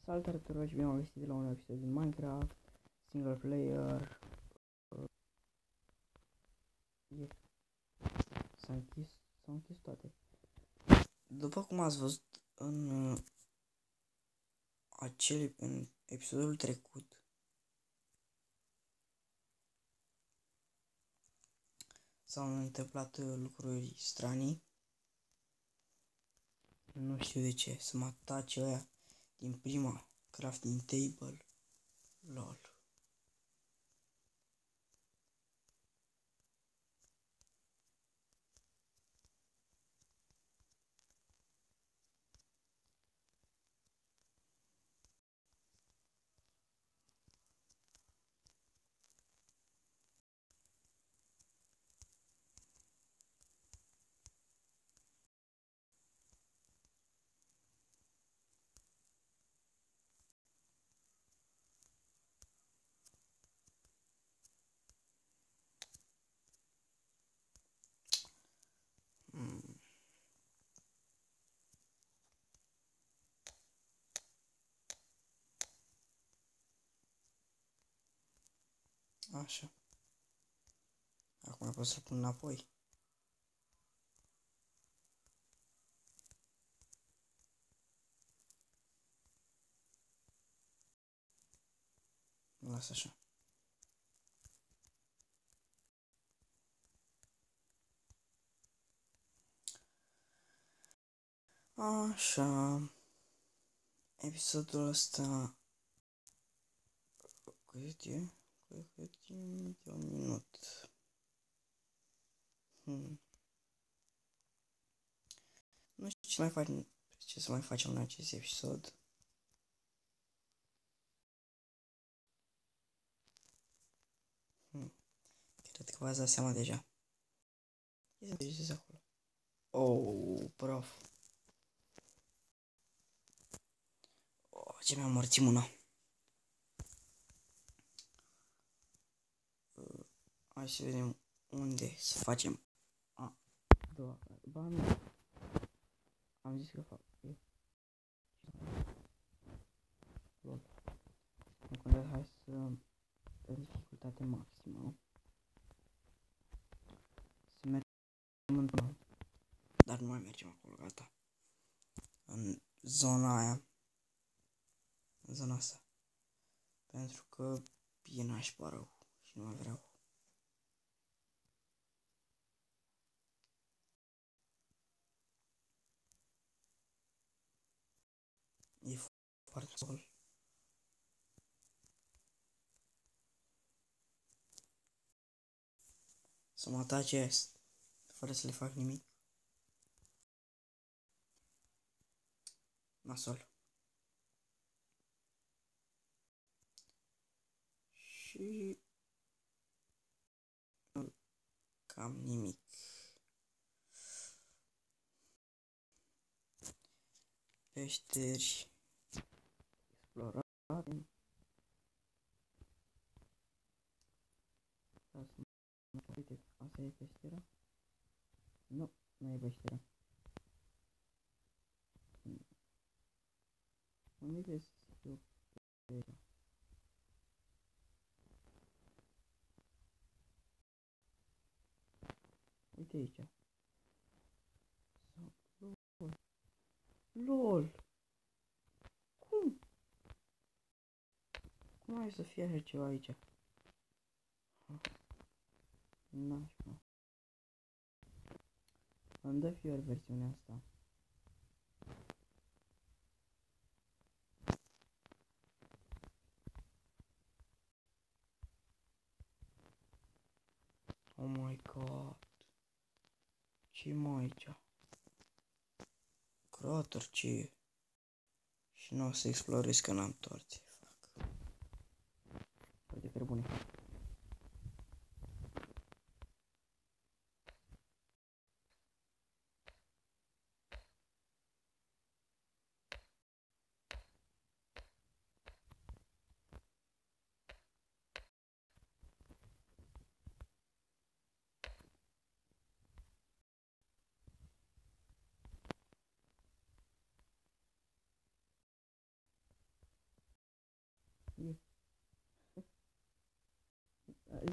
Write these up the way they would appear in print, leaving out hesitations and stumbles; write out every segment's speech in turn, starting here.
Salutare tuturor și bine am găsit la un episod din Minecraft, single player. S-a închis toate. După cum ați văzut în episodul trecut, s-au întâmplat lucruri stranii. Nu știu de ce, să mă atace ăia din prima crafting table. LOL. Așa. Acum pot să pun înapoi. Las așa. Așa. Episodul ăsta cât e? Cât e? De un minut. Nu știu ce să mai facem în acest episod. Cred că v-ați dat seama deja. Ce acolo? Oh, prof. Oh, ce mi-a morțit mâna. Hai să vedem unde să facem. Doua. Ba nu. Am zis că fac. Lol. Hai să dăm dificultate maximă. Să mergem într-o. Dar nu mai mergem acolo, gata. În zona aia. În zona asta. Pentru că e nașpa rău și nu mai vreau. E foarte sol. Să mă atace fără să le fac nimic. Nasol. Și cam nimic. Peșteri explorate. Uite, asta e peștera? Nu, nu e peștera. Unde găsesc eu peștera? Uite aici. LOL! Cum? Cum ai să fie așa ceva aici? Nașpa. Îmi dă fior versiunea asta. Oh my god. Ce mai aici? Crater, ce e? Și nu o să explorez că n-am torțe. Fac. Uite, cărbune.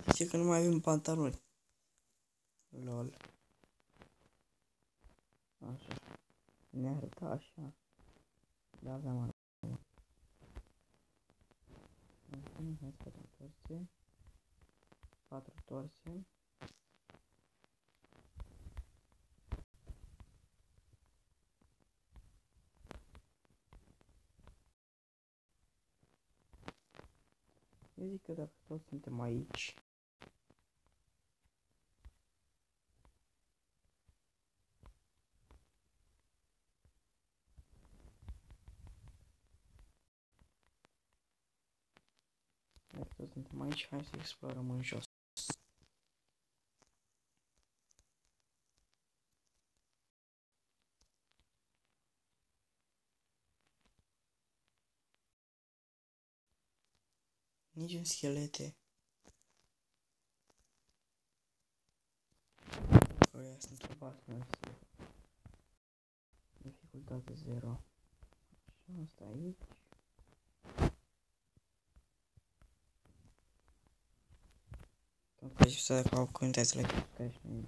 Zice că nu mai avem pantaloni. Lol. Așa. Ne arăta așa. Da, aveam arătat. Hai să facem torțe. 4 torțe. Eu zic că dacă toți suntem aici, dacă toți suntem aici, hai să explorăm în jos. Nici în schelete. Ăia sunt trobați, nu știu. Dificultate 0. Așa, asta aici. Când faci să dau cuvântează-le care și nu